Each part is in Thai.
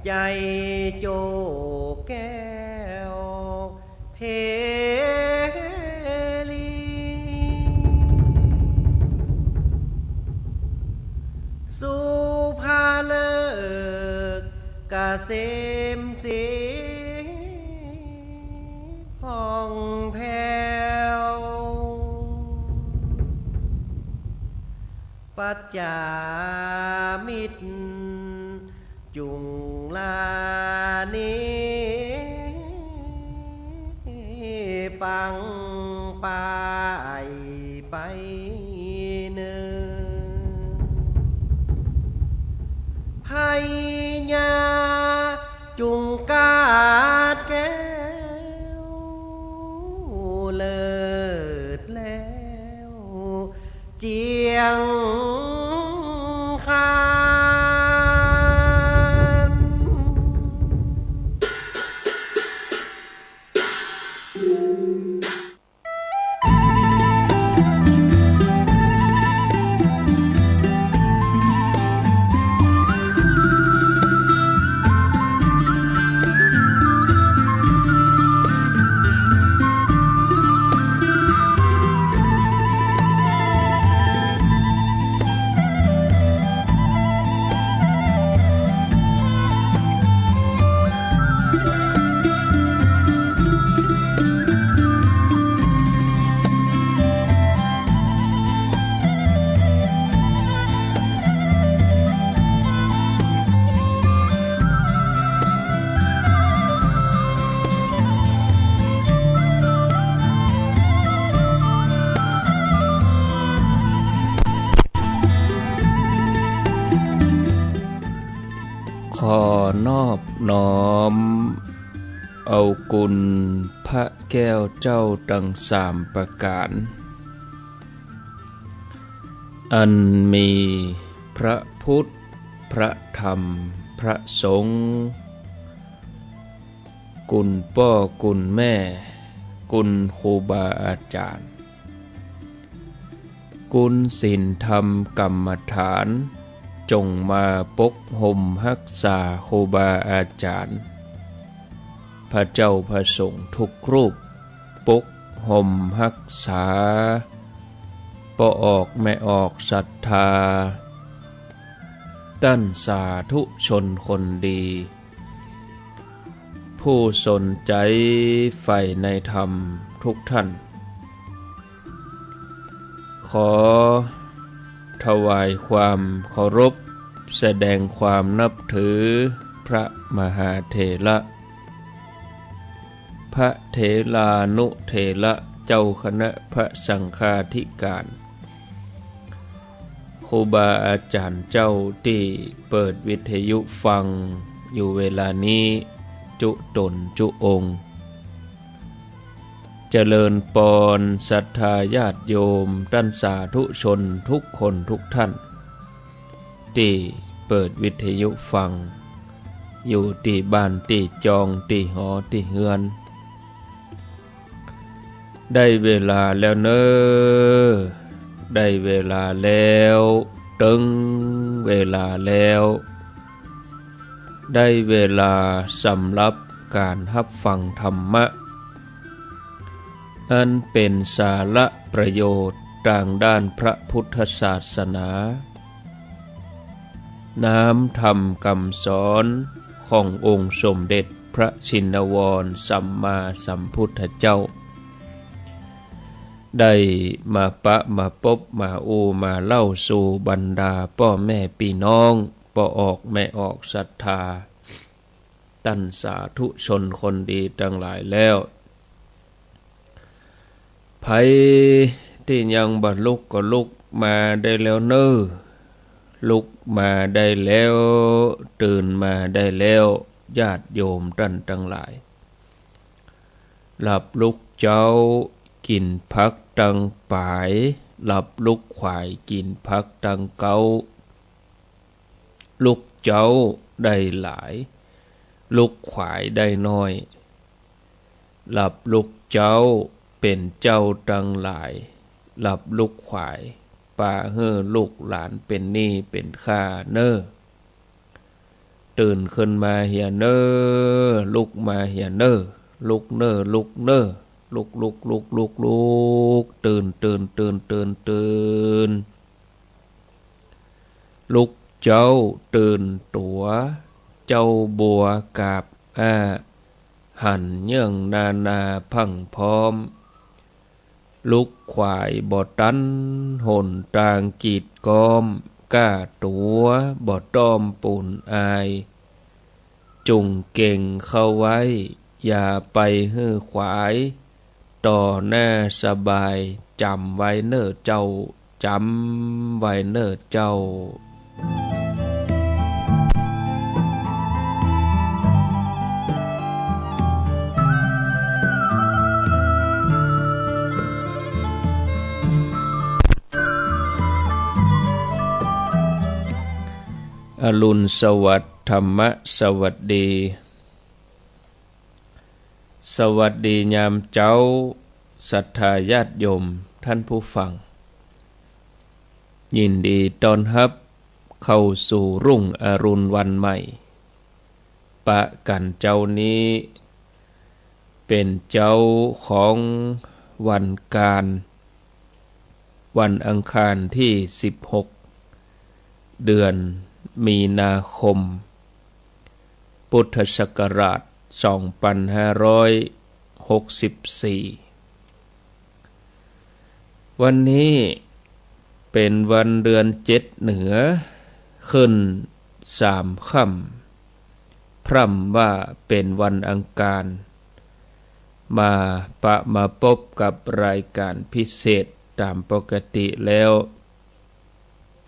ใจโจแก้วเพลีสุภาเลิกกะเสมสีผ่องแผ้วปัจจามิตรจุงลานิปังปายไปเนินไพญาจุงกาดแก้วเลิศแล้วเจียงคานขอนอบน้อมเอากุลพระแก้วเจ้าดังสามประการอันมีพระพุทธพระธรรมพระสงฆ์กุลพ่อกุลแม่กุลครูบาอาจารย์กุลศีลธรรมกรรมฐานจงมาปกห่มรักษาครูบาอาจารย์พระเจ้าพระสงฆ์ทุกรูปปกห่มรักษาบ่ออกไม่ออกศรัทธาตั้นสาธุชนคนดีผู้สนใจใฝ่ในธรรมทุกท่านขอถวายความเคารพแสดงความนับถือพระมหาเถระพระเถรานุเถระเจ้าคณะพระสังฆาธิการครูบาอาจารย์เจ้าที่เปิดวิทยุฟังอยู่เวลานี้จุตนจุองค์เจริญปอนศรัทธาญาติโยมท่านสาธุชนทุกคนทุกท่านที่เปิดวิทยุฟังอยู่ที่บ้านที่จองที่หอที่เฮือนได้เวลาแล้วเนอได้เวลาแล้วตึงเวลาแล้วได้เวลาสำหรับการรับฟังธรรมะอันเป็นสาระประโยชน์ทางด้านพระพุทธศาสนาน้ำธรรมคำสอนขององค์สมเด็จพระชินวรสัมมาสัมพุทธเจ้าได้มาปะมาพบมาอูมาเล่าสู่บรรดาพ่อแม่พี่น้องพ่อออกแม่ออกศรัทธาตั้นสาธุชนคนดีทั้งหลายแล้วไผที่ยังบ่ลุกก็ลุกมาได้แล้วเน้อลุกมาได้แล้วตื่นมาได้แล้วญาติโยมท่านทั้งหลายหลับลุกเจ้ากินพักตังปายหลับลุกขวายกินพักตังเกาลุกเจ้าได้หลายลุกขวายได้น้อยหลับลุกเจ้าเป็นเจ้าตังหลายหลับลุกขวายป่าเฮ่อลูกหลานเป็นหนี้เป็นข้าเน้อ ตื่นขึ้นมาเหียเนอลุกมาเหียเนอลุกเนอลุกเนอลุกลุกลุกลุกลุกตื่นตื่นตื่นตื่นตื่นลุกเจ้าตื่นตัวเจ้าบัวกาบหันเยื่องนาพังพร้อมลุกขวายบ่ตันหนตางจีดกอมก้าตัวบ่ต้อมปูนอายจุงเก่งเข้าไว้อย่าไปฮื้อขวายต่อหน้าสบายจำไว้เน้อเจ้าจำไว้เน้อเจ้าอรุณสวัสดิ์ธรรมสวัสดีสวัสดียามเจ้าศรัทธาญาติโยมท่านผู้ฟังยินดีต้อนรับเข้าสู่รุ่งอรุณวันใหม่ปะกันเจ้านี้เป็นเจ้าของวันการวันอังคารที่16เดือนมีนาคมพุทธศักราช2564วันนี้เป็นวันเดือน7เหนือขึ้น3ค่ำพร่ำว่าเป็นวันอังคารมาพบกับรายการพิเศษตามปกติแล้ว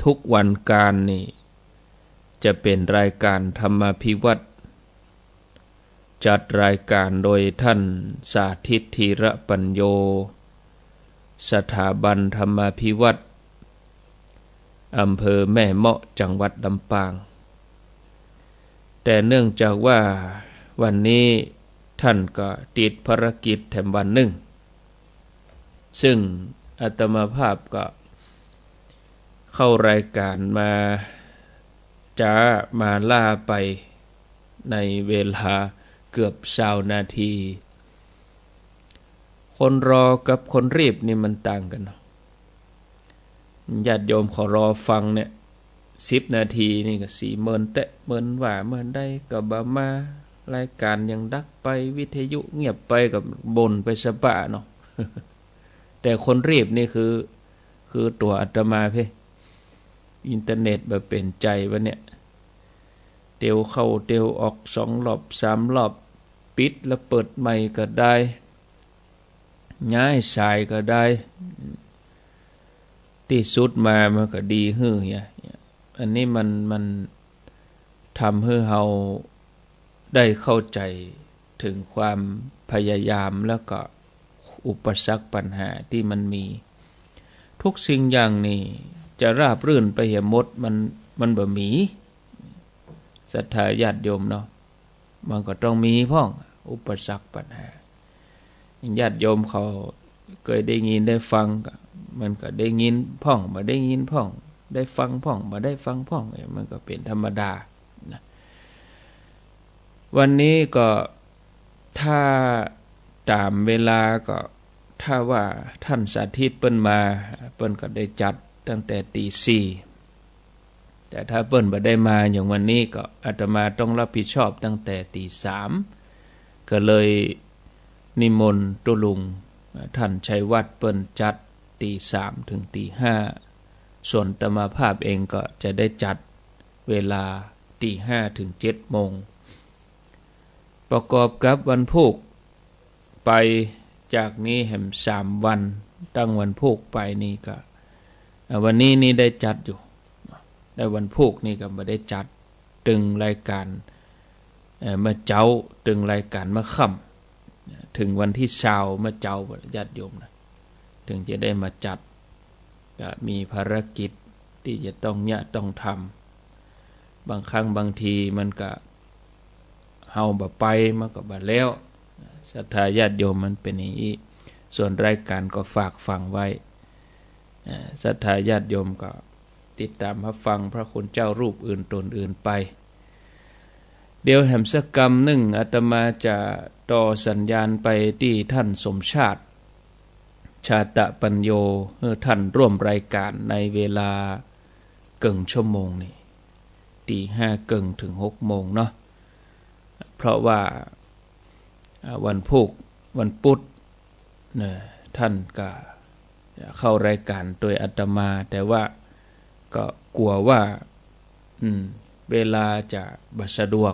ทุกวันการนี่จะเป็นรายการธรรมพิวัตรจัดรายการโดยท่านสาธิตธีระปัญโยสถาบันธรรมพิวัตรอำเภอแม่เมาะจังหวัดลำปางแต่เนื่องจากว่าวันนี้ท่านก็ติดภารกิจแถมวันหนึ่งซึ่งอาตมาภาพก็เข้ารายการมาล่าไปในเวลาเกือบ20 นาทีคนรอกับคนรีบนี่มันต่างกันเนาะญาติโยมขอรอฟังเนี่ย10 นาทีนี่ก็40,000เหมือนว่าเมื่อได้ก็บ่มารายการยังดักไปวิทยุเงียบไปกับบ่นไปสะปะเนาะ แต่คนรีบนี่คือตัวอาตมาเพ่อินเทอร์เน็ตแบบเป็นใจวะเนี่ยเตียวเข้าเตียวออก2 รอบ 3 รอบปิดแล้วเปิดใหม่ก็ได้ย้ายสายก็ได้ที่สุดมามันก็ดีฮื้อเนี่ยอันนี้มันทำให้เราได้เข้าใจถึงความพยายามแล้วก็อุปสรรคปัญหาที่มันมีทุกสิ่งอย่างนี่จะราบรื่นไปหมดมันบ่มีศรัทธาญาติโยมเนาะมันก็ต้องมีพ้องอุปสรรคปัญหาญาติโยมเขาเคยได้ยินได้ฟังมันก็ได้ยินพ้องบ่ได้ยินพ้องได้ฟังพ้องบ่ได้ฟังพ้องมันก็เป็นธรรมดานะวันนี้ก็ถ้าตามเวลาก็ถ้าว่าท่านสาธิตเปิ้นมาเปิ้นก็ได้จัดตั้งแต่ตี 4แต่ถ้าเปิ้นบ่ได้มาอย่างวันนี้ก็อาตมาต้องรับผิดชอบตั้งแต่ตี 3ก็เลยนิมนต์ตุลุงท่านชัยวัฒน์เปิ้นจัดตี 3ถึงตี 5ส่วนอาตมาภาพเองก็จะได้จัดเวลาตี 5ถึง 7 โมงประกอบกับวันพุธไปจากนี้แห่ม3 วันตั้งวันพุธไปนี่ก็วันนี้นี่ได้จัดอยู่ได้วันพุธนี่ก็บ่ได้จัดตึงรายการมาเจ้าตึงรายการมาค่ำถึงวันที่20มาเจ้าญาติโยมนะถึงจะได้มาจัดก็มีภารกิจที่จะต้องทำบางครั้งบางทีมันก็เฮาบ่ไปมันก็บ่แล้วศรัทธาญาติโยมมันเป็นอย่างนี้ส่วนรายการก็ฝากฟังไว้ศรัทธาญาติโยมก็ติดตามรับฟังพระคุณเจ้ารูปอื่นตนอื่นไป เดี๋ยวแหมสักกรรมหนึ่งอาตมาจะต่อสัญญาณไปที่ท่านสมชาติชาตะปัญโยท่านร่วมรายการในเวลาเกิงชั่วโมงนี่ตี5เกิงถึง6โมงเนาะเพราะว่าวันพุธเนี่ยท่านก็เข้ารายการโดยอาตมาแต่ว่าก็กลัวว่าเวลาจะบัสะดว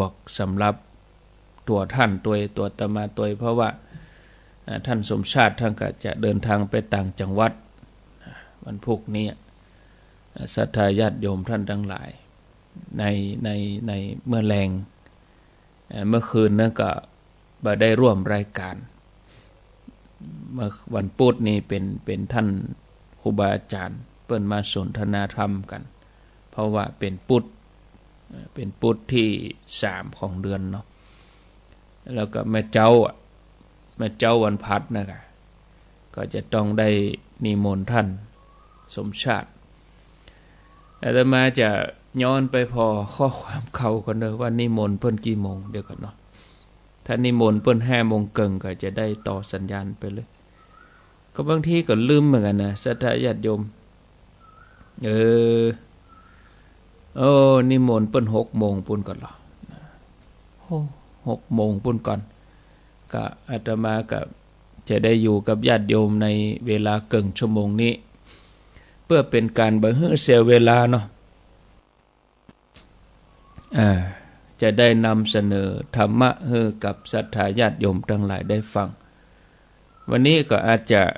กสำหรับตัวท่านตัวอาตมาตัวเพราะว่าท่านสมชาติท่านก็จะเดินทางไปต่างจังหวัดวันพุธนี้ศรัทธาญาติโยมท่านทั้งหลายในเมื่อแรงเมื่อคืนนั้นก็บ่ได้ร่วมรายการเมื่อวันพุธนี้เป็นท่านครูบาอาจารย์เปิ้นมาสนทนาธรรมกันเพราะว่าเป็นพุธที่3ของเดือนเนาะแล้วก็แม่เจ้าวันพัดนะคะก็จะต้องได้นิมนต์ท่านสมชาติอาตมาจะย้อนไปพอข้อความเขากันเด้อว่านิมนต์เพิ่นกี่โมงเดี๋ยวก่อนเนาะถ้านิมนต์เพิ่น5โมงเกิงก็จะได้ต่อสัญญาณไปเลยก็บางทีก็ลืมเหมือนกันนะศรัทธาญาติโยมนิมนต์เปิ้น6โมงปุ่นก่อนเหรอ6โมงปุ่นก่อนก็อาตมาก็จะได้อยู่กับญาติโยมในเวลาเกิงชั่วโมงนี้เพื่อเป็นการบ่ให้เสียเวลาเนาะจะได้นำเสนอธรรมะให้กับศรัทธาญาติโยมทั้งหลายได้ฟังวันนี้ก็อาจจะ1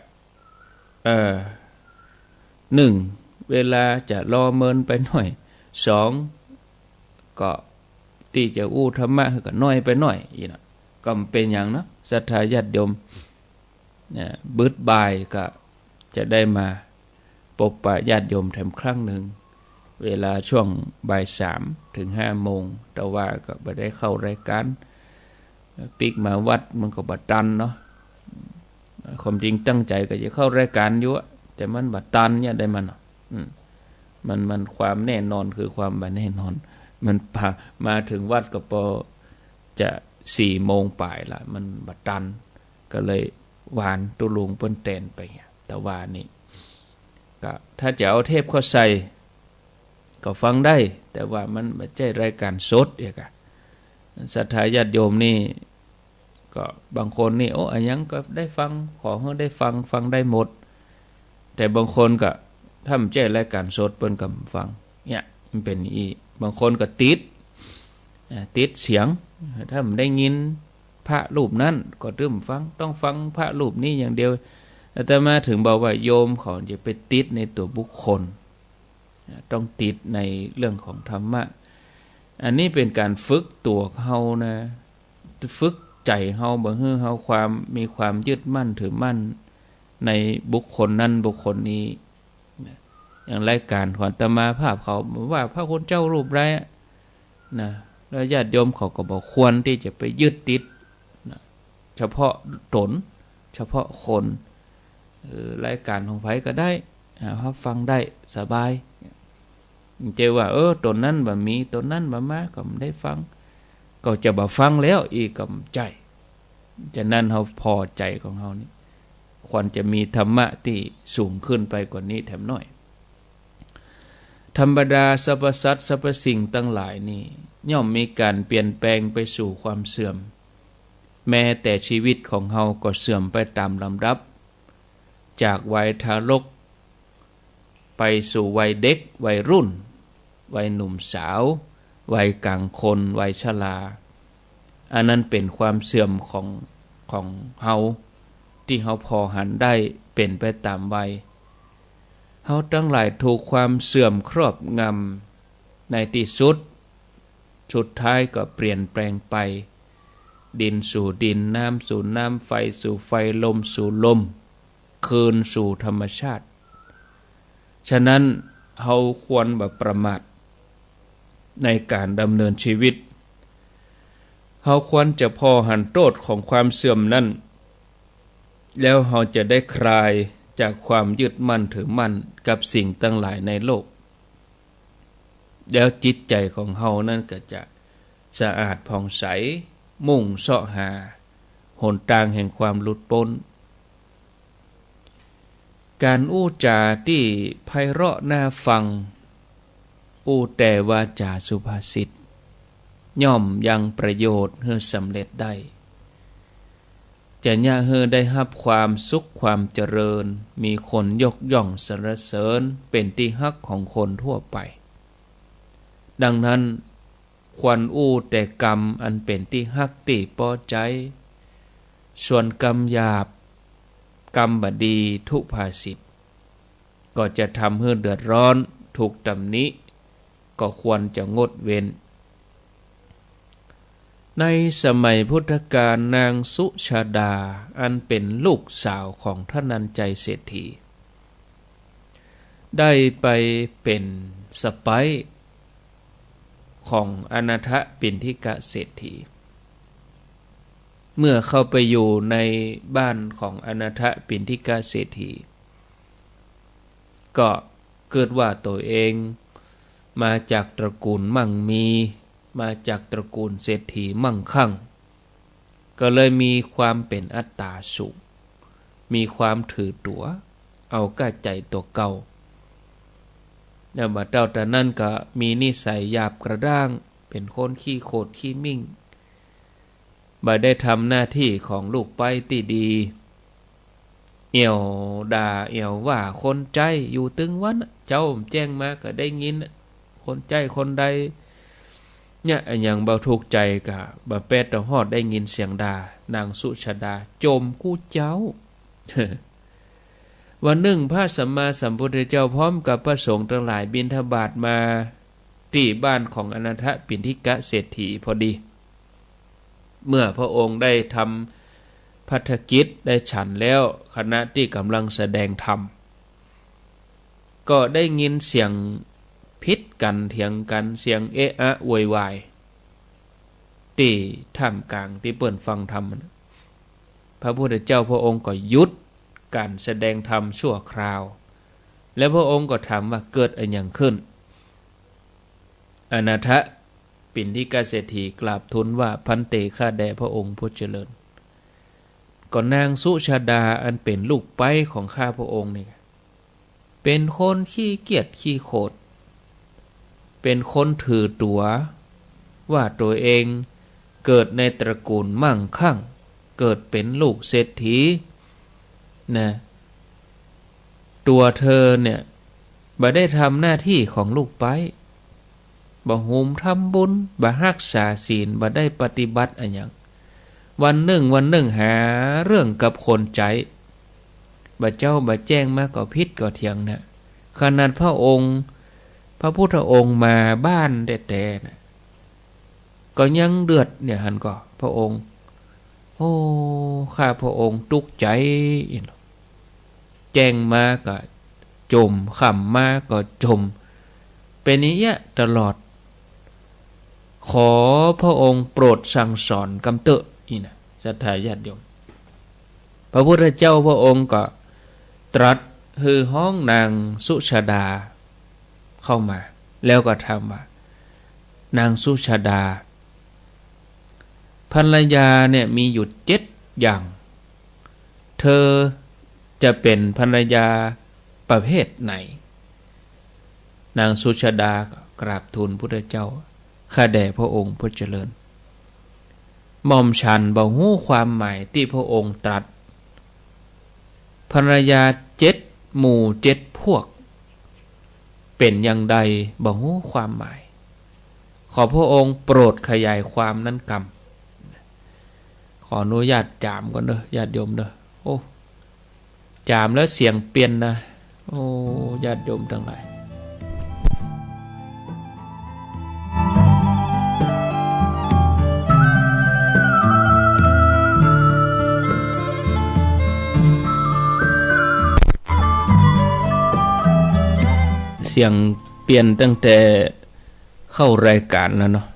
เวลาจะรอเมินไปหน่อย2ก็ที่จะอู้ธรรมะก็น้อยไปหน่อยอีน่ะก็เป็นอย่างนะศรัทธาญาติโยมบึดบ่ายก็จะได้มาพบปะญาติโยมแถมครั้งหนึ่งเวลาช่วงบ่าย3ถึง5โมงแต่ว่าก็บ่ได้เข้ารายการปิกมาวัดมันก็บ่ตันเนาะความจริงตั้งใจก็จะเข้ารายการอยู่แต่มันบ่ตันเนี่ยได้มันความแน่นอนคือความบ่แน่นอนมันมาถึงวัดก็พอจะ4โมงปลายละมันบ่ตันก็เลยหวานตุลุงเปิ้นแตนไปแต่ว่านี่ก็ถ้าจะเอาเทปเข้าใส่ก็ฟังได้แต่ว่ามันไม่ใช่รายการสดอีกศรัทธาญาติโยมนี่ก็บางคนนี่อันยังก็ได้ฟังขอให้ได้ฟังได้หมดแต่บางคนก็ถ้าไม่ใช่รายการสดเปิ้นก็ฟังเนี่ยมันเป็นอีบางคนก็ติดเสียงถ้าไม่ได้ยินพระรูปนั้นก็เริ่มฟังต้องฟังพระรูปนี้อย่างเดียวแต่มาถึงบอกว่าโยมเขาจะไปติดในตัวบุคคลต้องติดในเรื่องของธรรมะอันนี้เป็นการฝึกตัวเขานะฝึกใจเขาบ่ให้เขามีความยึดมั่นถือมั่นในบุคคลนั้นบุคคลนี้อย่างรายการของอาตมาภาพเขาว่าพระคุณเจ้ารูปไรนะแล้วญาติโยมเขาก็บอกควรที่จะไปยึดติดนะเฉพาะตนเฉพาะคนรายการของไผก็ได้ฟังได้สบายเจว่าตนนั้นบ่มีตนนั้นบ่มาก็ไม่ได้ฟังก็จะบ่ฟังแล้วอีกกับใจฉะนั้นเฮาพอใจของเฮานี่ควรจะมีธรรมะที่สูงขึ้นไปกว่านี้แถมน้อยธรรมดาสรรพสัตว์สรรพสิ่งทั้งหลายนี่ย่อมมีการเปลี่ยนแปลงไปสู่ความเสื่อมแม้แต่ชีวิตของเฮาก็เสื่อมไปตามลำดับจากวัยทารกไปสู่วัยเด็กวัยรุ่นวัยหนุ่มสาววัยกลางคนวัยชราอันนั้นเป็นความเสื่อมของเฮาที่เฮาพอหันได้เป็นไปตามวัยเฮาทั้งหลายถูกความเสื่อมครอบงำในที่สุดท้ายก็เปลี่ยนแปลงไปดินสู่ดินน้ำสู่น้ำไฟสู่ไฟลมสู่ลมคืนสู่ธรรมชาติฉะนั้นเฮาควรบ่ประมาทในการดำเนินชีวิตเฮาควรจะพอหันโทษของความเสื่อมนั้นแล้วเฮาจะได้คลายจากความยึดมั่นถือมั่นกับสิ่งทั้งหลายในโลก แล้วจิตใจของเฮานั่นก็จะสะอาดผ่องใสมุ่งเสาะหาหนทางแห่งความหลุดพ้นการอู้จาที่ไพเราะน่าฟังอู้แต่วาจาสุภาษิตย่อมยังประโยชน์ให้สำเร็จได้จะย่าเฮอได้รับความสุขความเจริญมีคนยกย่องสรรเสริญเป็นที่ฮักของคนทั่วไปดังนั้นควรอู้แต่กรรมอันเป็นที่ฮักที่พอใจส่วนกรรมหยาบกรรมบดีทุภาษิตก็จะทำให้เดือดร้อนถูกตำหนิก็ควรจะงดเว้นในสมัยพุทธกาลนางสุชาดาอันเป็นลูกสาวของท่านันใจเศรษฐีได้ไปเป็นสะใภ้ของอนาถปิณฑิกเศรษฐีเมื่อเข้าไปอยู่ในบ้านของอนาถปิณฑิกเศรษฐีก็เกิดว่าตัวเองมาจากตระกูลมั่งมีมาจากตระกูลเศรษฐีมั่งคั่งก็เลยมีความเป็นอัตตาสูงมีความถือตัวเอาก้าใจตัวเก่าแล้วบัดเจ้าแต่นั่นก็มีนิสัยหยาบกระด้างเป็นคนขี้โคตรขี้มิ่งบ่ได้ทำหน้าที่ของลูกไปที่ดีเอี่ยวด่าเอี่ยวว่าคนใจอยู่ตึงวันเจ้าแจ้งมาก็ได้ยินคนใจคนใดเนี่ยอย่างเบาถูกใจกะบ่เป็ดต่อฮอดได้ยินเสียงด่านางสุชาดาโจมกู้เจ้า วันหนึ่งพระสัมมาสัมพุทธเจ้าพร้อมกับพระสงฆ์ทั้งหลายบิณฑบาตมาที่บ้านของอนาถปิณฑิกเศรษฐีพอดีเมื่อพระองค์ได้ทำภัตกิจได้ฉันแล้วคณะที่กำลังแสดงธรรมก็ได้ยินเสียงพิษกันเถียงกันเสียงเอะอะโวยวายที่ท่ามกลางที่เปิ่นฟังธรรมพระพุทธเจ้าพระองค์ก็หยุดการแสดงธรรมชั่วคราวแล้วพระองค์ก็ถามว่าเกิดอะไรอย่างขึ้นอนาถปิณฑิกเศรษฐีกราบทูลว่าพันเตข้าแด่พระองค์ผู้เจริญก็นางสุชาดาอันเป็นลูกไปของข้าพระองค์นี่เป็นคนขี้เกียจขี้โคตรเป็นคนถือตัวว่าตัวเองเกิดในตระกูลมั่งคั่งเกิดเป็นลูกเศรษฐีนะตัวเธอเนี่ยบ่ได้ทำหน้าที่ของลูกไปบ่โหมทำบุญบ่รักษาศีลบ่ได้ปฏิบัติอะไรอย่างวันหนึ่งหาเรื่องกับคนใจบ่เจ้าบ่แจ้งมาก็พิษก็เถียงนะขนาดพระองค์พระพุทธองค์มาบ้านแต่นะก็ยังเดือดเนี่ยหันก็พระองค์โอ้ข้าพระองค์ตุกใจแจ้งมาก็จมขำมาก็จมเป็นอย่างนี้ตลอดขอพระองค์โปรดสั่งสอนกำเตอะอีนะศรัทธาญาติโยมพระพุทธเจ้าพระองค์ก็ตรัสคือห้องนางสุชาดาเข้ามาแล้วก็ถามว่านางสุชาดาภรรยาเนี่ยมีอยู่7 อย่างเธอจะเป็นภรรยาประเภทไหนนางสุชาดากราบทูลพุทธเจ้าข้าแด่พระองค์ผู้เจริญหม่อมฉันบ่ฮู้ความหมายที่พระองค์ตรัสภรรยา7 หมู่7 พวกเป็นอย่างใดบ่ฮู้ความหมายขอพระองค์โปรดขยายความนั้นกรรมขออนุญาตจามก่อนเด้อญาติโยมเด้อโอ้จามแล้วเสียงเปลี่ยนนะโอ้ญาติโยมทั้งหลายเสียงเปลี่ยนตั้งแต่เข้ารายการแล้วเนาะ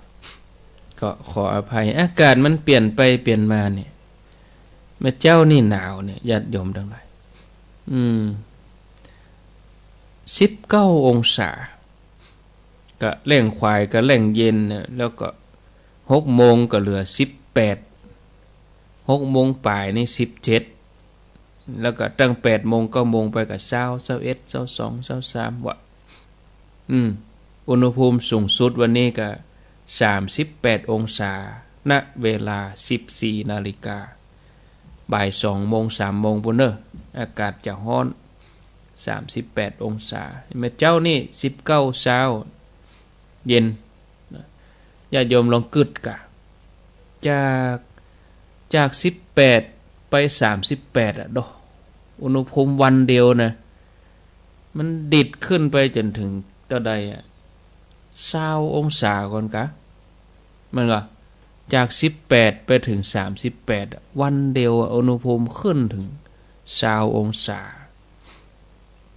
ก็ขออภัยอากาศมันเปลี่ยนไปเปลี่ยนมาเนี่ยแม่เจ้านี่หนาวเนี่ยญาติโยมทั้งหลาย19 องศา ก็เร่งควายก็เร่งเย็นนะแล้วก็6 โมงก็เหลือ18 6 โมงปลายนี่17แล้วก็ตั้ง8 โมง9 โมงไปก็20 21 22 23วะอุณหภูมิสูงสุดวันนี้ก็38 องศาณเวลา 14 นาฬิกาบ่าย2 โมง 3 โมงพุ่นเด้ออากาศจะร้อน38 องศาแม่เจ้านี่19เช้าเย็นญาติโยมลองกึดกะจาก18ไป38อ่ะดอกอุณหภูมิวันเดียวนะมันดิดขึ้นไปจนถึงเท่าใดอ่ะ20 องศาก่อนกะมันก็จาก18ไปถึง38อ่ะวันเดียวอุณหภูมิขึ้นถึง20 องศา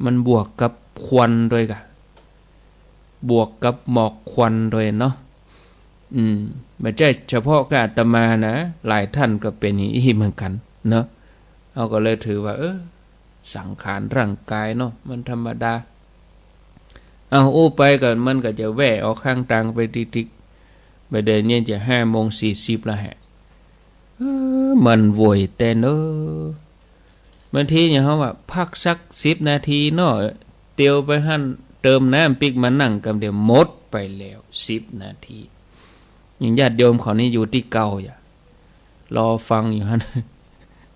มันบวกกับควันด้วยกะบวกกับหมอกควันด้วยเนาะไม่ใช่เฉพาะกับอาตมานะหลายท่านก็เป็นอย่างนี้เหมือนกันเนาะเอาก็เลยถือว่าสังขารร่างกายเนาะมันธรรมดาเอาไปก็มันก็จะแว่ออกข้างทางไปติ๊กๆไปเดินเนี่ยจะ5 โมง 40แล้วฮะมันโวยแต่เนบางทีอย่างเขาว่าพักสัก10 นาทีเนาะเตียวไปหั่นเติมน้ำปิกมานั่งกำเดียวหมดไปแล้ว10 นาทีอย่างญาติโยมเขานี่อยู่ที่เก่าอย่ารอฟังอยู่ฮะ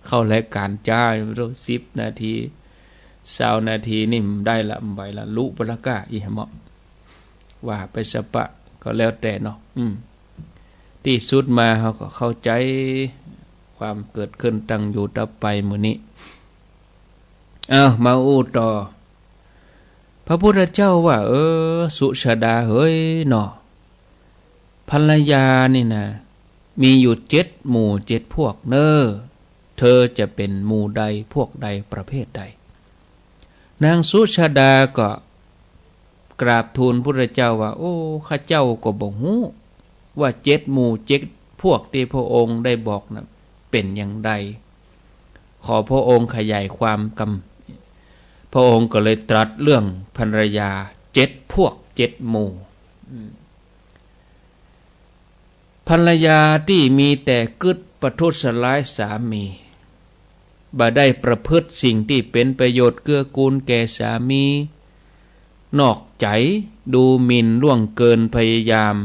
เข้ารายการจ้าอยู่10 นาที20 นาทีนี่ได้ละใบละลุปละกะอีเหมาะว่าไปสปะก็แล้วแต่เนาะที่สุดมาเขาก็เข้าใจความเกิดขึ้นตั้งอยู่ต่อไปมื้อนี้มาต่อพระพุทธเจ้าว่าสุชาดาเฮ้ยเนาะภรรยานี่นะมีอยู่7 หมู่ 7 พวกเนอเธอจะเป็นหมู่ใดพวกใดประเภทใดนางสุชาดาก็กราบทูลพระพุทธเจ้าว่าข้าเจ้าก็บ่ฮู้ว่า7 หมู่ 7 พวกที่พระองค์ได้บอกนะเป็นอย่างใดขอพระองค์ขยายความพระองค์ก็เลยตรัสเรื่องภรรยา7 พวก 7 หมู่ภรรยาที่มีแต่กึดประทุษร้ายสามีบ่ได้ประพฤติสิ่งที่เป็นประโยชน์เกื้อกูลแก่สามีนอกใจดูหมิ่นล่วงเกินพยายาม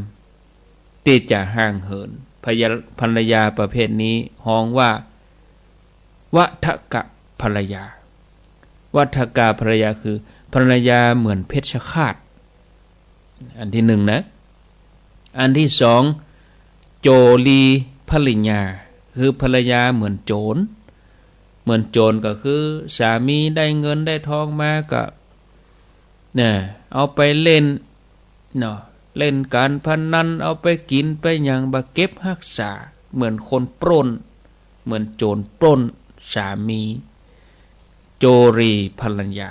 ที่จะห่างเหินภรรยาประเภทนี้ฮ้องว่าวัฏกะภรรยาวัฏกะภรรยาคือภรรยาเหมือนเพชฌฆาตอันที่1นะอันที่2โจลีภริญญาคือภรรยาเหมือนโจรก็คือสามีได้เงินได้ทองมาก็เอาไปเล่นเนาะเล่นการพนันเอาไปกินไปหยังบ่เก็บรักษาเหมือนคนปล้นเหมือนโจรปล้นสามีโจรีภรรยา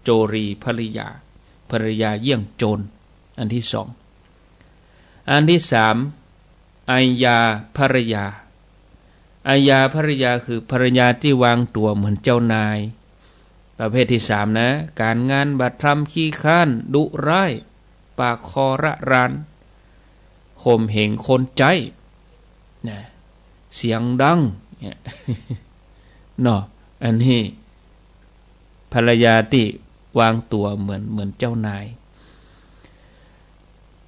โจรีภริยาภรรยาเยี่ยงโจรอันที่2อันที่3อัยยาภรรยาอัยยาภรรยาคือภรรยาที่วางตัวเหมือนเจ้านายประเภทที่3นะการงานบัดทำขี้ข้านดุร้ายปากคอระรานข่มเหงคนใจนะเสียงดังเนี่ยเนาะอันนี้ภรรยาที่วางตัวเหมือนเจ้านาย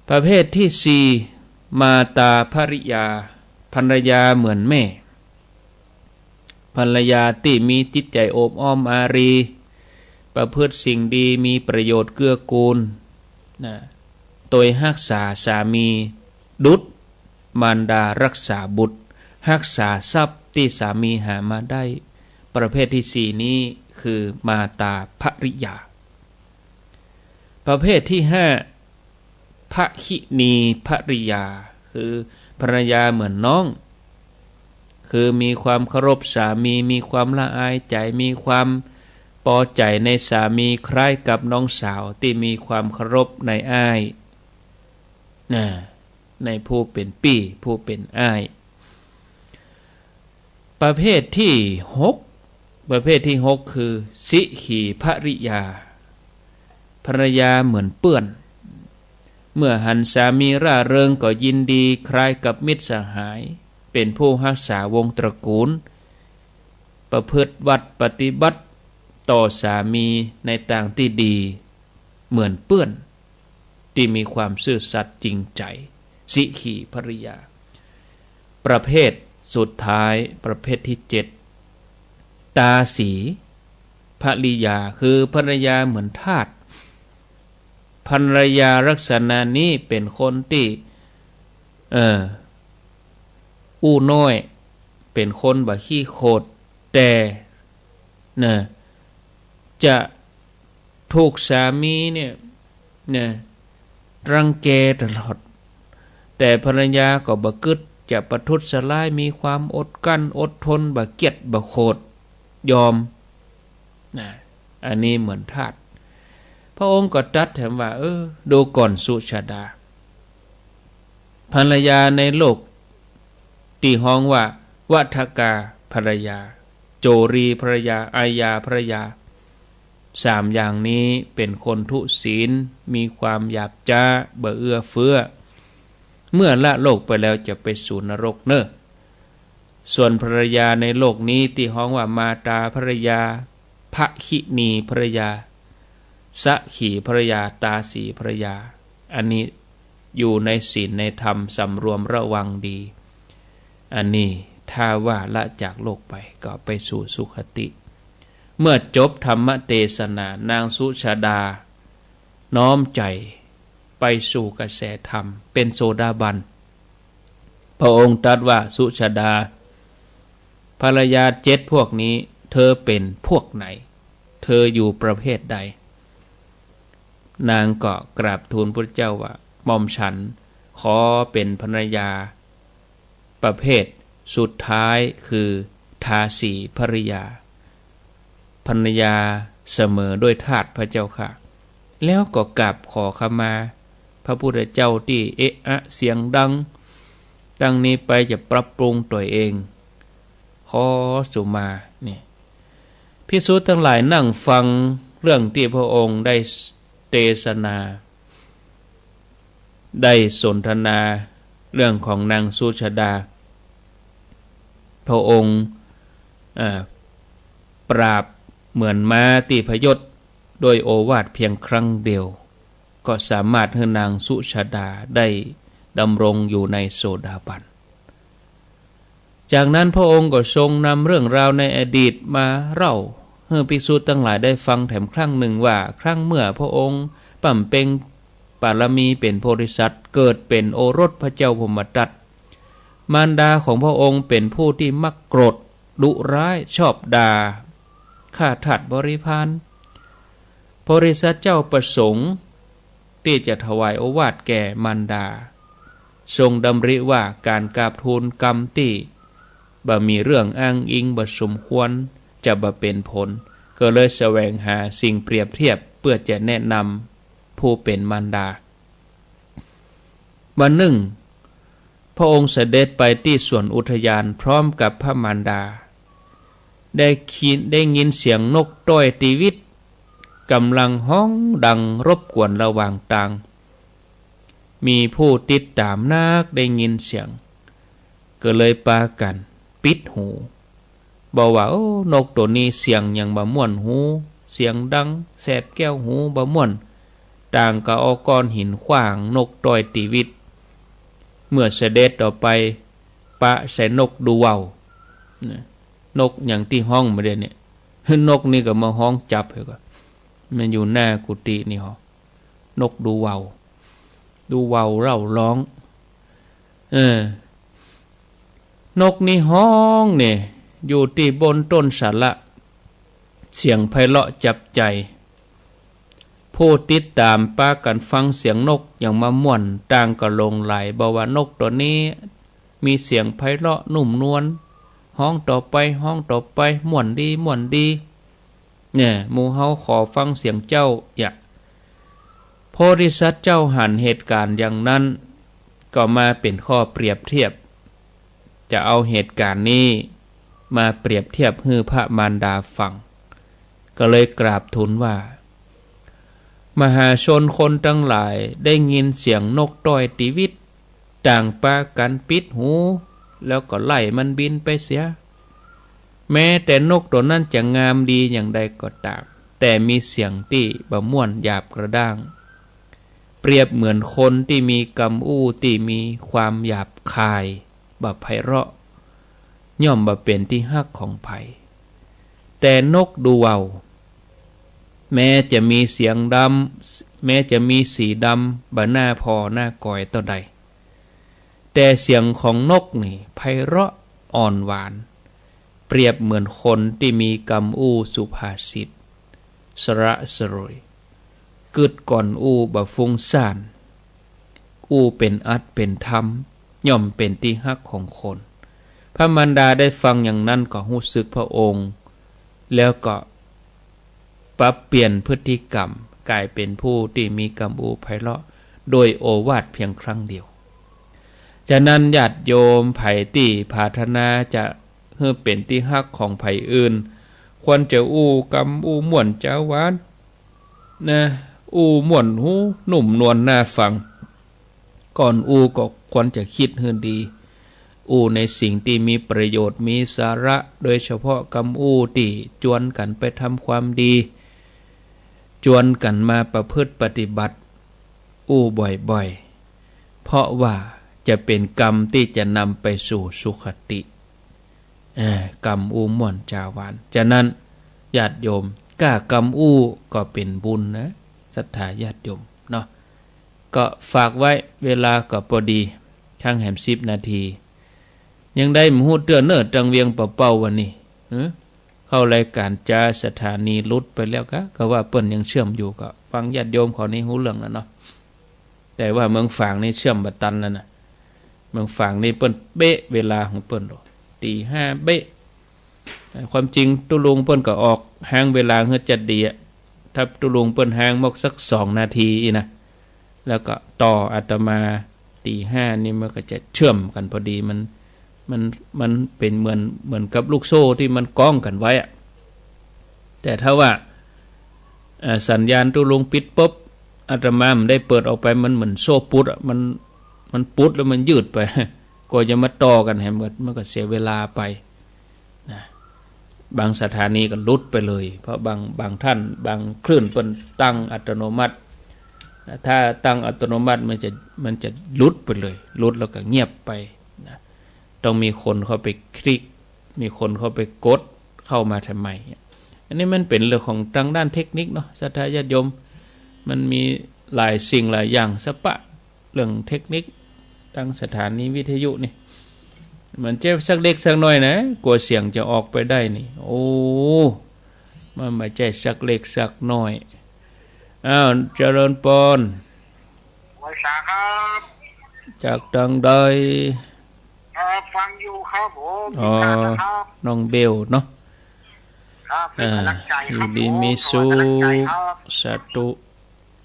ประเภทที่4มาตาภริยาภรรยาเหมือนแม่ภรรยาที่มีจิตใจโอบอ้อมอารีประพฤติสิ่งดีมีประโยชน์เกื้อกูลโดยรักษาสามีดุจมารดารักษาบุตรรักษาทรัพย์ที่สามีหามาได้ประเภทที่4นี้คือมาตาภริยาประเภทที่5ภคินีภริยาคือภรรยาเหมือนน้องคือมีความเคารพสามีมีความละอายใจมีความพอใจในสามีคล้ายกับน้องสาวที่มีความเคารพในอ้ายในผู้เป็นพี่ผู้เป็นอ้ายประเภทที่6คือสิขีภริยาภรรยาเหมือนเปื้อน เมื่อหันสามีร่าเริงก็ยินดีคล้ายกับมิตรสหายเป็นผู้รักษาวงตระกูลประพฤติวัดปฏิบัติต่อสามีในทางที่ดีเหมือนเปื้อนที่มีความซื่อสัตย์จริงใจสิขีภริยาประเภทสุดท้ายประเภทที่7ตาสีภริยาคือภรรยาเหมือนทาสภรรยาลักษณะนี้เป็นคนที่อู้น้อยเป็นคนบ่ขี้โคตรแต่จะถูกสามีเนี่ยรังแกตลอดแต่ภรรยาก็บ่กึดจะประทุษร้ายมีความอดกั้นอดทนบ่เกียจบ่โคตรยอมอันนี้เหมือนทาสพระองค์ก็ตรัสแถมว่าดูก่อนสุชาดาภรรยาในโลกตีห้องว่าวัฏกาภรรยาโจรีภรรยาอายาภรรยา3อย่างนี้เป็นคนทุศีลมีความหยาบจ้าบ่เอื้อเฟื้อเมื่อละโลกไปแล้วจะไปสู่นรกเนอะส่วนภรรยาในโลกนี้ที่ห้องว่ามาตาภรรยาภคินีภรรยาสะขีภรรยาตาสีภรรยาอันนี้อยู่ในศีลในธรรมสำรวมระวังดีอันนี้ถ้าว่าละจากโลกไปก็ไปสู่สุคติเมื่อจบธรรมเทศนานางสุชาดาน้อมใจไปสู่กระแสธรรมเป็นโสดาบันพระองค์ตรัสว่าสุชาดาภรรยา7พวกนี้เธอเป็นพวกไหนเธออยู่ประเภทใดนางก็กราบทูลพระเจ้าว่าหม่อมฉันขอเป็นภรรยาประเภทสุดท้ายคือทาสีภริยาภรรยาเสมอด้วยทาสพระเจ้าค่ะแล้วก็กราบขอขมาพระพุทธเจ้าที่เอะอะเสียงดังตั้งนี้ไปจะปรับปรุงตัวเองขอสุมานี่ภิกษุทั้งหลายนั่งฟังเรื่องที่พระองค์ได้เทศนาได้สนทนาเรื่องของนางสุชาดาพระองค์ปราบเหมือนม้าตีพยศโดยโอวาทเพียงครั้งเดียวก็สามารถให้นางสุชาดาได้ดำรงอยู่ในโสดาบันจากนั้นพระองค์ก็ทรงนำเรื่องราวในอดีตมาเล่าให้ภิกษุทั้งหลายได้ฟังแถมครั้งหนึ่งว่าครั้งเมื่อพระองค์ปั่มเพ็งปารมีเป็นโพธิสัตว์เกิดเป็นโอรสพระเจ้าพมทัตมารดาของพระองค์เป็นผู้ที่มักโกรธดุร้ายชอบด่าฆ่าทาสบริพารโพธิสัตว์เจ้าประสงค์ที่จะถวายโอวาทแก่มารดาทรงดำริว่าการกราบทูลกรรมที่บ่มีเรื่องอ้างอิงบ่สมควรจะบ่เป็นผลก็เลยแสวงหาสิ่งเปรียบเทียบเพื่อจะแนะนำผู้เป็นมารดาวันหนึ่งพระองค์เสด็จไปที่สวนอุทยานพร้อมกับพระมารดาได้ยินเสียงนกต้อยตีวิตกำลังฮ้องดังรบกวนระหว่างทางมีผู้ติดตามนักได้ยินเสียงก็เลยปากันปิดหูบอกว่าโอ้นกตัวนี้เสียงยังบ่ม่วนหูเสียงดังแสบแก้วหูบ่ม่วนต่างก็เอาก้อนหินขว้างนกต้อยตีวิตเมื่อเสด็จต่อไปปะใส่นกดูเว้านกอย่างที่ห้องมาเดี๋ยวนี้นกนี่ก็มาห้องจับเหรอมันอยู่หน้ากุฏินี่หรอนกดูเว้าเร่าร้องนกนี่ห้องเนี่ยอยู่ที่บนต้นสาระเสียงไพเราะจับใจผู้ติดตามปากันฟังเสียงนกอย่างมาม่วนต่างก็ลงไหลบอกว่านกตัวนี้มีเสียงไพเราะนุ่มนวลห้องต่อไปม่วนดีเนี่ยหมู่เฮาขอฟังเสียงเจ้าอย่าโพธิสัตว์เจ้าหันเหตุการณ์อย่างนั้นก็มาเป็นข้อเปรียบเทียบจะเอาเหตุการณ์นี้มาเปรียบเทียบให้พระมารดาฟังก็เลยกราบทูลว่า มหาชนคนทั้งหลายได้ยินเสียงนกต้อยตีวิตต่างปากันปิดหูแล้วก็ไล่มันบินไปเสียแม้แต่นกตัวนั้นจะงามดีอย่างใดก็ตามแต่มีเสียงที่บ่ม่วนหยาบกระด้างเปรียบเหมือนคนที่มีกำอู้ที่มีความหยาบคายบ่ไพเราะย่อมบ่เป็นที่ฮักของไผแต่นกดูเว้าแม้จะมีเสียงดำแม้จะมีสีดำบ่หน้าพอหน้าก่อยต่อใดแต่เสียงของนกนี่ไพเราะอ่อนหวานเปรียบเหมือนคนที่มีกำอู้สุภาษิตสระสรวยกึดก่อนอู้บ่ฟุ้งซ่านอู้เป็นอัดเป็นธรรมย่อมเป็นที่ฮักของคนพระมารดาได้ฟังอย่างนั้นก็รู้สึกพระองค์แล้วก็ปรับเปลี่ยนพฤติกรรมกลายเป็นผู้ที่มีกำอู้ไพเราะโดยโอวาทเพียงครั้งเดียวฉะนั้นญาติโยมไผที่ปรารถนาจะเพื่อเป็นที่ฮักของไผอื่นควรจะอู้กำอู้ม่วนเจ้าหวานนะอู้ม่วนหูนุ่มนวลน่าฟังก่อนอู้ก็ควรจะคิดให้ดีอู้ในสิ่งที่มีประโยชน์มีสาระโดยเฉพาะกำอู้ที่จวนกันไปทำความดีจวนกันมาประพฤติปฏิบัติอู้บ่อยๆเพราะว่าจะเป็นกรรมที่จะนำไปสู่สุคติกรรมอู้ม่วนจาหวานฉะนั้นญาติโยมกล้ากรรมอู้ก็เป็นบุญนะศรัทธาญาติโยมเนาะก็ฝากไว้เวลาก็พอดีทั้งแหม10 นาทียังได้มหูเตือนเนิดจังเวียงเป่าวันนี้เข้ารายการจ้าสถานีลุดไปแล้วก็ว่าเปิ้นยังเชื่อมอยู่ก็ฟังญาติโยมขอนี้หูเรื่องแล้วเนาะแต่ว่าเมืองฝางนี่เชื่อมบัตันแล้วนะเมืองฝางนี่เปิ้นเบ๊ะเวลาของเปิ้นตี 5เบ๊ะความจริงตุลุงเปิ้นก็ออกห้างเวลาเฮือจัดดีอ่ะถ้าตุลุงเปิ้นห้างมอกสัก2 นาทีนะแล้วก็ต่ออาตมาตี 5นี่มันก็จะเชื่อมกันพอดีมันเป็นเหมือนกับลูกโซ่ที่มันก้องกันไว้อะแต่ถ้าว่าสัญญาณตุลุงปิดปุ๊บอาตมามันได้เปิดออกไปมันเหมือนโซ่ปุดอ่ะมันปุดแล้วมันยืดไปก็จะมาต่อกันให้มันก็เสียเวลาไปนะบางสถานีก็ลุดไปเลยเพราะบางท่านบางคลื่นเป็นตั้งอัตโนมัติถ้าตั้งอัตโนมัติมันจะลุดไปเลยลุดแล้วก็เงียบไปนะต้องมีคนเข้าไปคลิกมีคนเข้าไปกดเข้ามาทำไมอันนี้มันเป็นเรื่องของทางด้านเทคนิคเนาะศรัทธาญาติโยมมันมีหลายสิ่งหลายอย่างสปะเรื่องเทคนิคทางสถานีวิทยุนี่มันเจ็บสักเล็กสักน้อยนะกลัวเสียงจะออกไปได้นี่โอ้มันไม่ใช่สักเล็กสักน้อยอ้าวเจริญปอนวัยสาครับจากทางใดฟังอยู่ครับผมน้องเบลเนาะอยู่ดีมีสุขสาธุ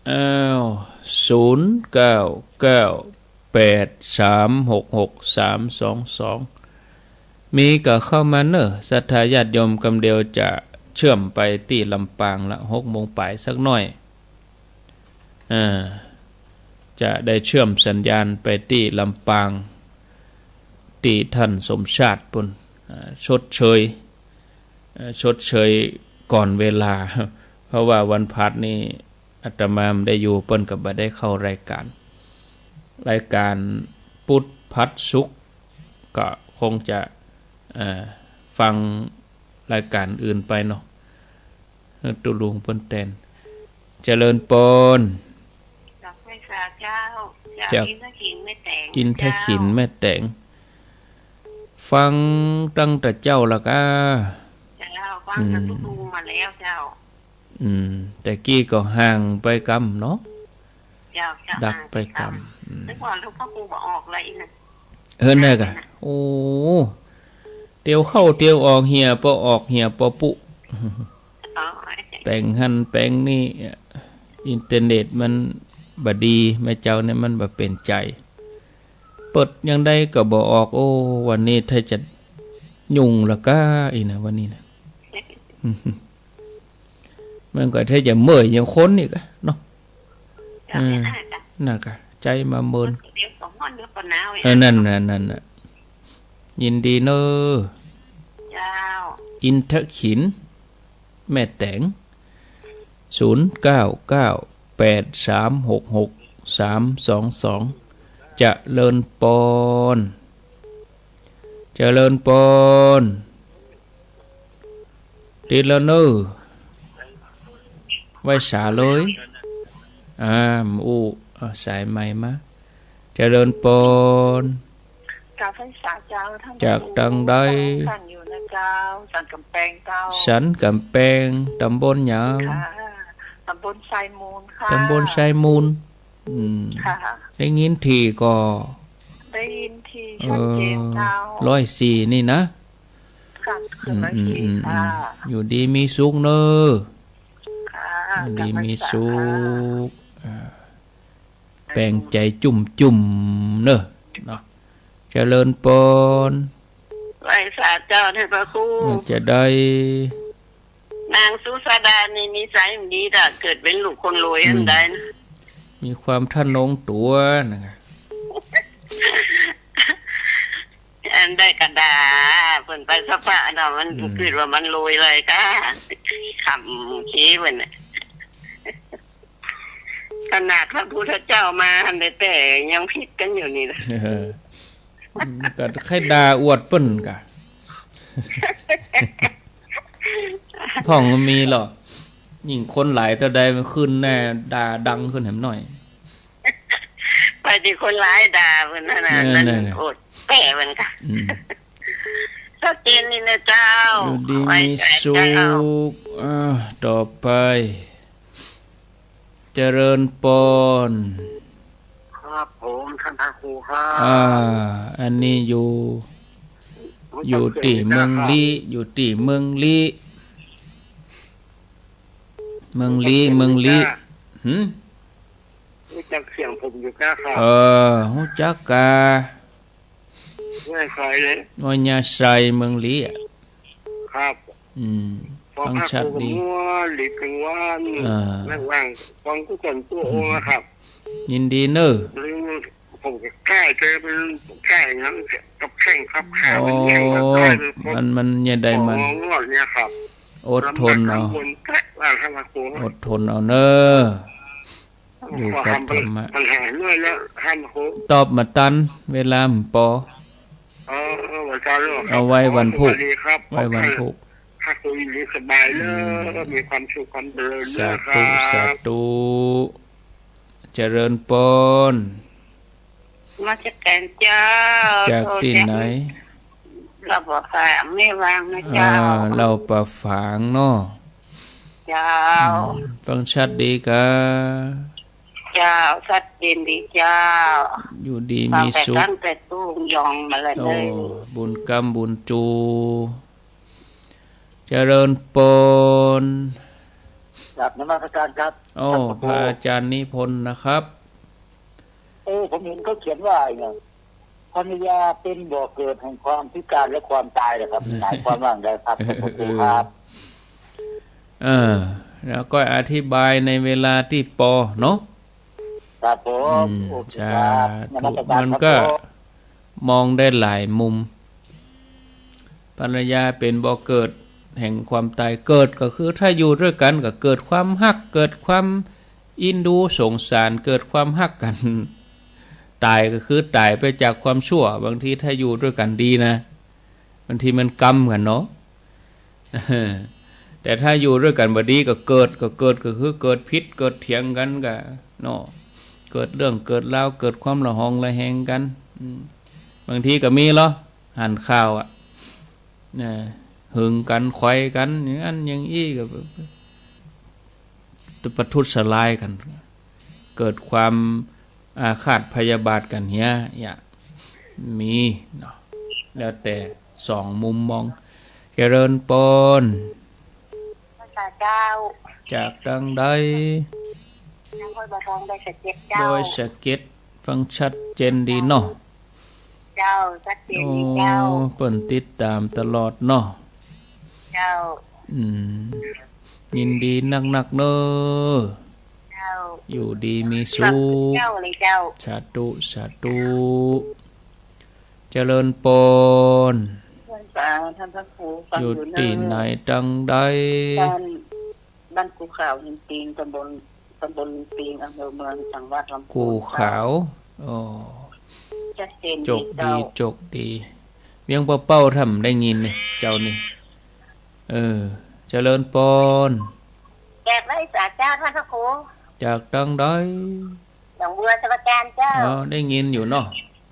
อ้าว0998366322มีก็เข้ามาเนอะศรัทธาญาติโยมกำเดียวจะเชื่อมไปที่ลำปางละ6 โมงปลายสักหน่อยจะได้เชื่อมสัญญาณไปที่ลำปางที่ท่านสมชาติปุ่นชดเชยก่อนเวลาเพราะว่าวันพัดนี่อาตมาได้อยู่เปิ้นก็บ่ได้เข้ารายการพุทธพัดสุขก็คงจะฟังรายการอื่นไปเนาะตุลุงเปิ้นแตนเจริญปนจากไพศาลเจ้าจากอินทขินแม่แต่งฟังตั้งแต่เจ้าละก็ฟังจากตุลุงมาแล้วเจ้าแต่กี้ก็ห่างไปกำเนาะดักไปกำแต่ก่อนลูกพ่อครูบอกออกอะไรนะได้กะโอ้เตียวเข้าเตียวออกเหี่ยปอออกเหี่ยปอปุแปลงหันแปลงนี่อินเทอร์เน็ตมันบดีแม่เจ้าเนี่ยมันบ่เป็นใจเปิดยังได้ก็บ่ออกโอ้วันนี้ถ้าจะยุ่งละก็อีนะวันนี้นะ มันก็ถ้าจะเมื่อยยังค้นอีกเนาะ จ้าไม่น่าจ้ะ น่ะกะใจมาเมิน เดี๋ยวสองวันเดี๋ยวปนหนาว นั่นน่ะยินดีเนอ เจ้า อินทขินแม่แตง0998366322เจริญปอนเจริญปอนติดแล้วเนอไว้สาเลยสายใหม่มาเจริญปอน กาไฟสาเจ้าท่าน จากดังใด ท่านอยู่นะเจ้าสันกำแพงเจ้า สันกำแพงตำบลหยาง ค่ะตำบลไซมูลค่ะ ตำบลไซมูล ค่ะ ได้ยินทีก็ ได้ยินทีชัดเจนเจ้า 104นี่นะ ค่ะคือไม่ทีค่ะ อยู่ดีมีสุขเนอ ค่ะ อยู่ดีมีสุขแปลงใจจุ่มเนอะเนาะเจริญปอน ไหว้สาเจ้าท่านพระครู มันจะได้ นางสุสดานี่นิสัยดีด่ะเกิดเป็นลูกคนรวยอันใดนะ มีความท่านนงตัวนะ อันได้กระดาเพิ่นไปสภาเนาะมันคิดว่ามันรวยเลยก็คำชี้มันน่ะขนาดพระพุทธเจ้ามาอันใดแต่ยังผิดกันอยู่นี่นะ ก็ใครด่าอวดเปิ้นกะ พ่องมันมีหรอยิ่งคนหลายแต่ใดมันขึ้นแน่ด่าดังขึ้นแหมหน่อย ไปที่คนร้ายด่าเพิ่นนั่นน่ะนั่นโอดแปะเพิ่นค่ะชัดเจนนี่นะเจ้า อยู่ดี ไว้ มี ใจ สุ เจ้า ขต่อไป เจริญปอน ครับผมท่านพระครูครับ อันนี้อยู่ที่เมืองลีอยู่ที่เมืองลีหืม รู้จักเสียงผมอยู่นะครับ ฮู้จักกะ ไม่เคยเลย งอยาไซเมืองลีอ่ะ ครับ พอ ฟัง พระ ชัด ครู ดี มัวหลีกกังวานนั่งว่างฟังกุศลตัวองค์นะครับ ยินดีเนอะ หรือผมก็ใกล้เจอเป็นใกล้งั้นกับแข้งครับขา โอ้ มันแย่งกันได้เลยผม มันอย่าได้มัน งวดเนี่ยครับ อดทนเอา ลำบกลำบนแกะว่าท่านพระครู อดทนเอาเนอะ อยู่กับธรรมะ ปัญหาเรื่อยแล้วท่านพระครู ตอบมาตัน เวลาปอ วันจันทร์ เอาไว้วันพุธ สสดีครับ ไว้วันพุธ ถ้าคุยดีสบายเลยมีความสุขความเจริญ สา นะค ธุ รับ สาธุเจริญปอน มาจากแกนเจ้า จากที่ไหน เราบอกฝากไม่วางนะเจ้า เราประฝางเนาะ เจ้า ฟังชัดดีกะ เจ้าชัดเจนดีเจ้า อยู่ดี ฟัง มี แต่ สุข ตั้งแต่ตู้ยองมาเลย โอ้บุญกรรมบุญจู เจริญปอน ครับนมัสการครับ โอ้พระอาจารย์นิพนธ์นะครับ ผมเห็นเขาเขียนว่าอย่างภรรยาเป็นบ่อเกิดแห่งความพิการและความตายนะครับหมายความว่าไงครับขอบคุณครับ แล้วก็อธิบายในเวลาที่ปอเนาะ ครับผม ใช่มันก็มองได้หลายมุม ภรรยาเป็นบ่อเกิดแห่งความตายเกิดก็คือถ้าอยู่ด้วยกันก็เกิดความฮักเกิดความอินดูสงสารเกิดความฮักกัน ตายก็คือตายไปจากความชั่วบางทีถ้าอยู่ด้วยกันดีนะบางทีมันกรรมกันเนาะ แต่ถ้าอยู่ด้วยกันบ่ดีก็เกิดก็คือเกิดพิษเกิดเถียงกันก็เนาะเกิดเรื่องเกิดราวเกิดความละหองละแหงกันบางทีก็มีเหรอหั่นข้าวอ่ะนะหึงกันไขว่กันอย่างนั้นอย่างอี้ก็ประทุษร้ายกัน เกิดความอาฆาตพยาบาทกันเฮียอย่ามีเนาะแล้วแต่สองมุมมองเจริญปอน ภาษาเจ้า จากดังใด นางคอยบะทองได้สะเก็ดเจ้า โดยสะเก็ดฟังชัดเจนดีเนาะ เจ้าชัดเจน โอ้ ดีเจ้า เปิ่นติดตามตลอดเนาะ เจ้า ยินดีนักๆเนอะ เจ้า อยู่ดีมี ครั สุ บ ข เจ้าเลยเจ้า สาธุสาธุเจริญปน ท่านพระครูฟัง อยู่ อยู่เน ที่ไหนจังใด บ้านกูขาวหินปีนตำบลหินปีนอำเภอเมืองจังหวัดลำพูน กูขาวอ๋อ ชัดเจน จกดีจกดีเวียงเป้าๆทำได้ยินนี่เจ้านี่เจริญปน แกะไว้สาเจ้าท่านพระครู จากจังใด หนองบัวสวัสดิ์เจ้า อ๋อได้ยินอยู่เนาะ